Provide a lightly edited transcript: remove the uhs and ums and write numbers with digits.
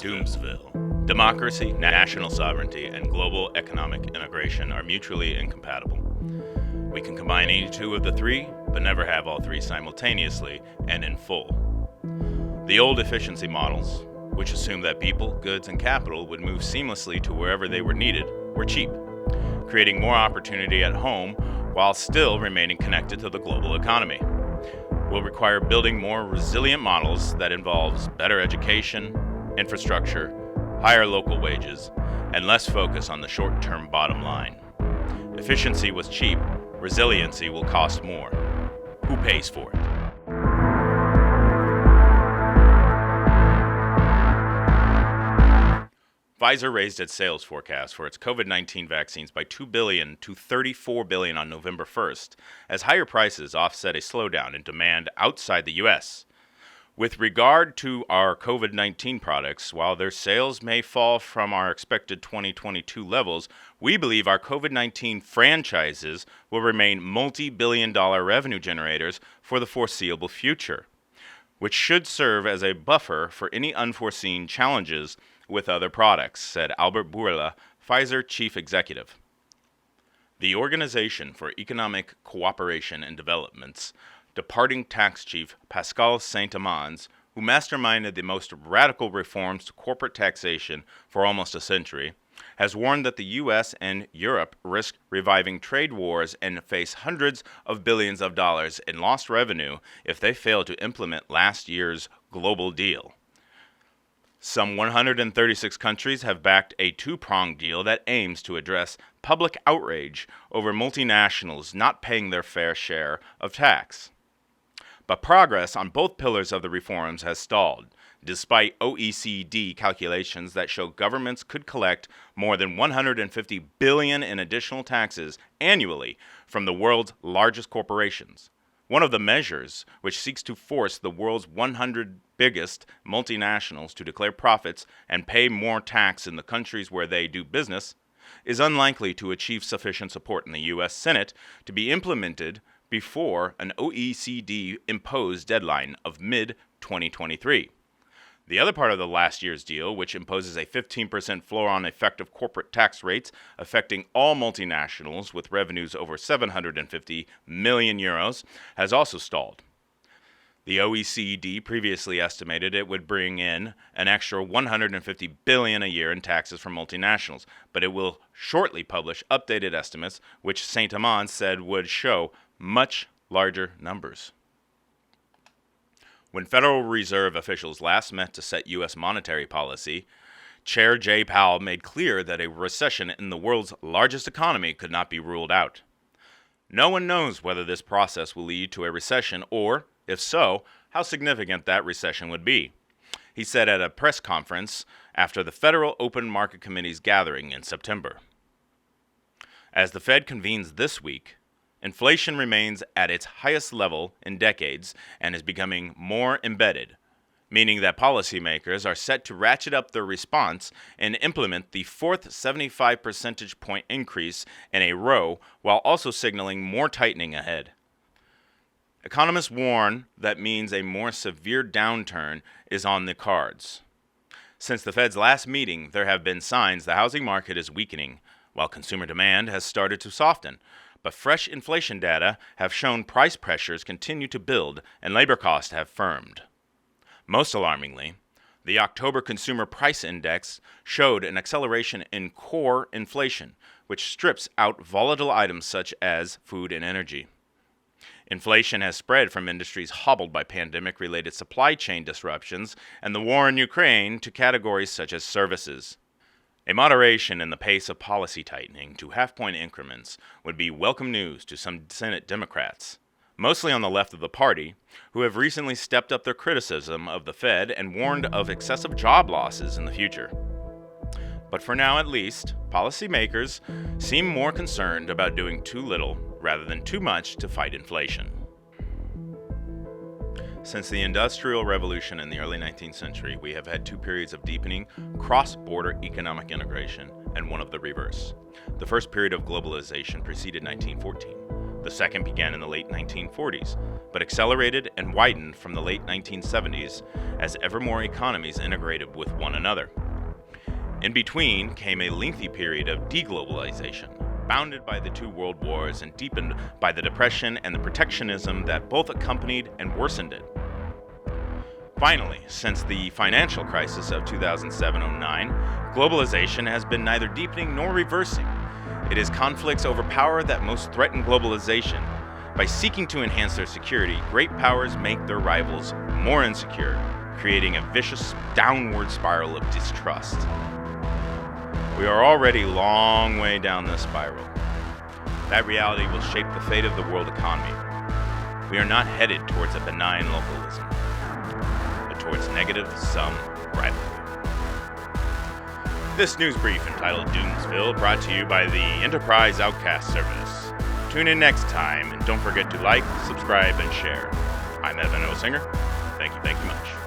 Doomsville. Democracy, national sovereignty, and global economic integration are mutually incompatible. We can combine any two of the three, but never have all three simultaneously and in full. The old efficiency models, which assumed that people, goods, and capital would move seamlessly to wherever they were needed, were cheap, creating more opportunity at home while still remaining connected to the global economy. Will require building more resilient models that involves better education, infrastructure, higher local wages, and less focus on the short-term bottom line. Efficiency was cheap, resiliency will cost more. Who pays for it? Pfizer raised its sales forecast for its COVID-19 vaccines by $2 billion to $34 billion on November 1st, as higher prices offset a slowdown in demand outside the U.S. With regard to our COVID-19 products, while their sales may fall from our expected 2022 levels, we believe our COVID-19 franchises will remain multi-billion-dollar revenue generators for the foreseeable future, which should serve as a buffer for any unforeseen challenges with other products, said Albert Bourla, Pfizer chief executive. The Organization for Economic Cooperation and Development's departing tax chief Pascal Saint-Amans, who masterminded the most radical reforms to corporate taxation for almost a century, has warned that the U.S. and Europe risk reviving trade wars and face hundreds of billions of dollars in lost revenue if they fail to implement last year's global deal. Some 136 countries have backed a two-pronged deal that aims to address public outrage over multinationals not paying their fair share of tax. But progress on both pillars of the reforms has stalled, despite OECD calculations that show governments could collect more than $150 billion in additional taxes annually from the world's largest corporations. One of the measures, which seeks to force the world's 100 biggest multinationals to declare profits and pay more tax in the countries where they do business, is unlikely to achieve sufficient support in the U.S. Senate to be implemented before an OECD-imposed deadline of mid-2023. The other part of the last year's deal, which imposes a 15% floor on effective corporate tax rates affecting all multinationals with revenues over 750 million euros, has also stalled. The OECD previously estimated it would bring in an extra $150 billion a year in taxes from multinationals, but it will shortly publish updated estimates, which Saint-Amans said would show much larger numbers. When Federal Reserve officials last met to set U.S. monetary policy, Chair Jay Powell made clear that a recession in the world's largest economy could not be ruled out. No one knows whether this process will lead to a recession or, if so, how significant that recession would be, he said at a press conference after the Federal Open Market Committee's gathering in September. As the Fed convenes this week, inflation remains at its highest level in decades and is becoming more embedded, meaning that policymakers are set to ratchet up their response and implement the fourth 75 percentage point increase in a row while also signaling more tightening ahead. Economists warn that means a more severe downturn is on the cards. Since the Fed's last meeting, there have been signs the housing market is weakening, while consumer demand has started to soften. But fresh inflation data have shown price pressures continue to build and labor costs have firmed. Most alarmingly, the October Consumer Price Index showed an acceleration in core inflation, which strips out volatile items such as food and energy. Inflation has spread from industries hobbled by pandemic-related supply chain disruptions and the war in Ukraine to categories such as services. A moderation in the pace of policy tightening to half-point increments would be welcome news to some Senate Democrats, mostly on the left of the party, who have recently stepped up their criticism of the Fed and warned of excessive job losses in the future. But for now at least, policymakers seem more concerned about doing too little rather than too much to fight inflation. Since the Industrial Revolution in the early 19th century, we have had two periods of deepening cross-border economic integration and one of the reverse. The first period of globalization preceded 1914, The second began in the late 1940s, but accelerated and widened from the late 1970s as ever more economies integrated with one another. In between came a lengthy period of deglobalization, bounded by the two world wars and deepened by the Depression and the protectionism that both accompanied and worsened it. Finally, since the financial crisis of 2007-09, globalization has been neither deepening nor reversing. It is conflicts over power that most threaten globalization. By seeking to enhance their security, great powers make their rivals more insecure, creating a vicious downward spiral of distrust. We are already a long way down this spiral. That reality will shape the fate of the world economy. We are not headed towards a benign localism, but towards negative-sum rivalry. This news brief entitled Doomsville brought to you by the Enterprise Outcast Service. Tune in next time, and don't forget to like, subscribe, and share. I'm Evan Osinger. Thank you much.